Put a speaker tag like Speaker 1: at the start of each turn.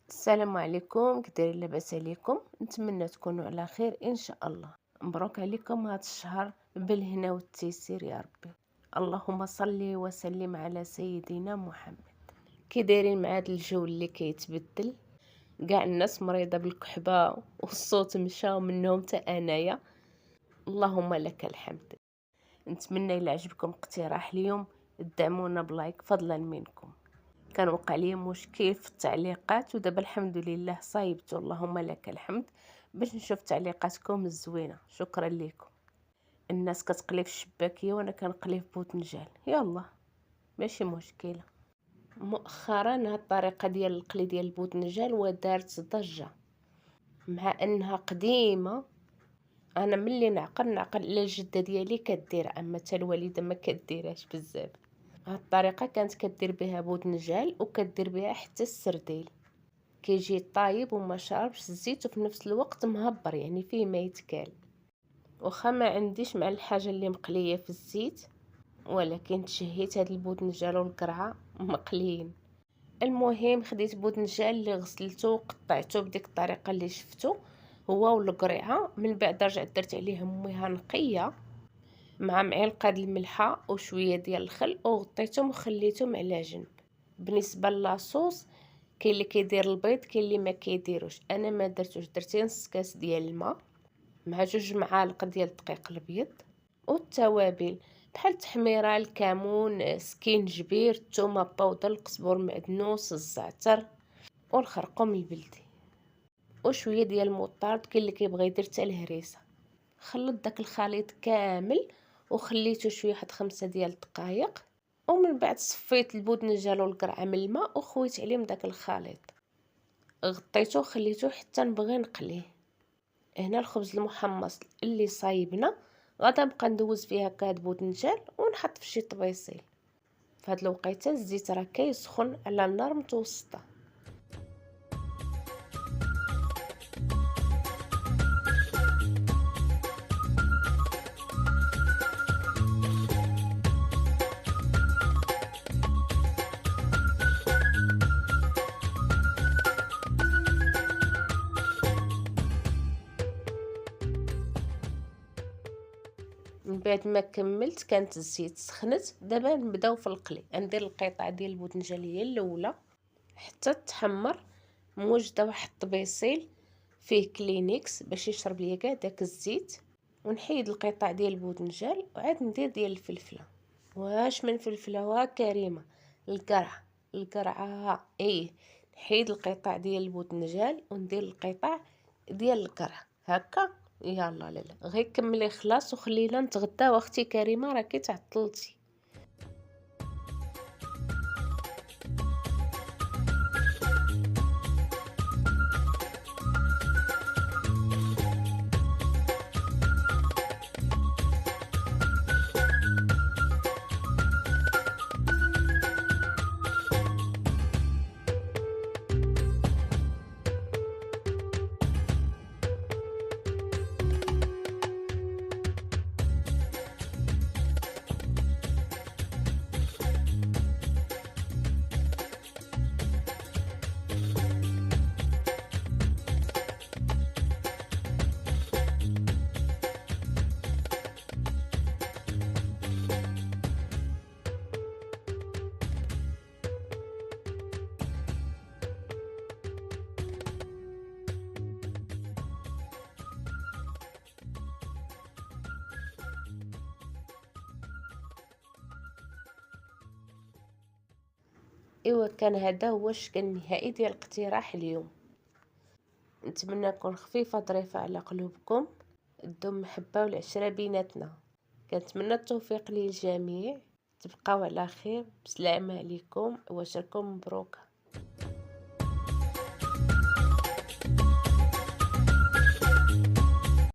Speaker 1: السلام عليكم، كدايرين؟ لاباس عليكم؟ نتمنى تكونوا على خير ان شاء الله. مبروك عليكم هذا الشهر بالهنا والتيسير يا ربي. اللهم صل وسلم على سيدنا محمد. كي دايرين مع هذا الجو اللي كيتبدل؟ كاع الناس مريضه بالكحبه والصوت مشى ومنهم حتى انايا. اللهم لك الحمد. نتمنى الا عجبكم اقتراح اليوم تدعمونا بلايك فضلا منكم. كان وقع لي مشكل في التعليقات ودابا الحمد لله صايبته، اللهم لك الحمد، باش نشوف تعليقاتكم الزوينه. شكرا لكم. الناس كتقلي في الشباكيه وانا كنقلي في بوتنجان، يلا ماشي مشكله. مؤخرا هاد الطريقه ديال القلي ديال البوتنجان ودارت ضجه، مع انها قديمه. انا ملي نعقل على الجده ديالي كدير، اما حتى الوالده ما كديرهاش بزاف. هاد الطريقه كانت كدير بها بوتنجان وكدير بها حتى السرديل. كيجي طايب وما شاربش الزيت وفي نفس الوقت مهبر، يعني فيه ما يتكال. واخا ما عنديش مع الحاجه اللي مقليه في الزيت، ولكن تشهيت هاد البوتنجان والقرعه مقليين. المهم خديت بوتنجان اللي غسلته وقطعته بديك الطريقه اللي شفتو، هو والقرعه. من بعد رجعت درت عليهم ميها نقيه مع معلقه د الملحه وشويه ديال الخل وغطيتهم وخليتهم على جنب. بالنسبه لاصوص، كاين اللي كيدير البيض، كاين اللي ما كيديروش. انا ما درتوش، درت نص كاس ديال الماء مع 2 معالق ديال الدقيق الابيض والتوابل بحال التحميره، الكمون، سكينجبير، الثومه باودر، القزبر المعدنوس، الزعتر والخرقوم البلدي وشويه ديال المطارد. كاين اللي كيبغي يدير حتى الهريسه. خلط داك الخليط كامل وخليته شويه واحد 5 ديال الدقائق، ومن بعد صفيت البودنجان والقرعه من الماء وخويت عليهم داك الخليط. غطيته وخليته حتى نبغي نقليه. هنا الخبز المحمص اللي صايبنا غادا نبقى ندوز فيها هكا هاد البودنجان ونحط في شي طبيصيل. في هاد الوقيته الزيت راه كيسخن على النار متوسطه. من بعد ما كملت كانت الزيت سخنت. دابا نبداو في القلي. ندير القطع ديال البودنجان هي الاولى حتى تحمر. موجده واحد الطبيصيل فيه كلينكس باش يشرب ليا كاع داك الزيت، ونحيد القطع ديال البودنجان وعاد ندير ديال الفلفله. واش من فلفله وا كريمه. القرعه نحيد القطع ديال البودنجان وندير القطع ديال القرع هكا. يلا لا غير كملي خلاص وخلينا نتغداو اختي كريمه، راكي تعطلتي. ايوا كان هذا هو الشكل النهائي ديال اقتراح اليوم. نتمنى نكون خفيفه ظريفه على قلوبكم. الدم محبه والعشره بيناتنا. كنتمنى التوفيق للجميع. تبقاو على خير. بسلامه عليكم واشركم مبروك.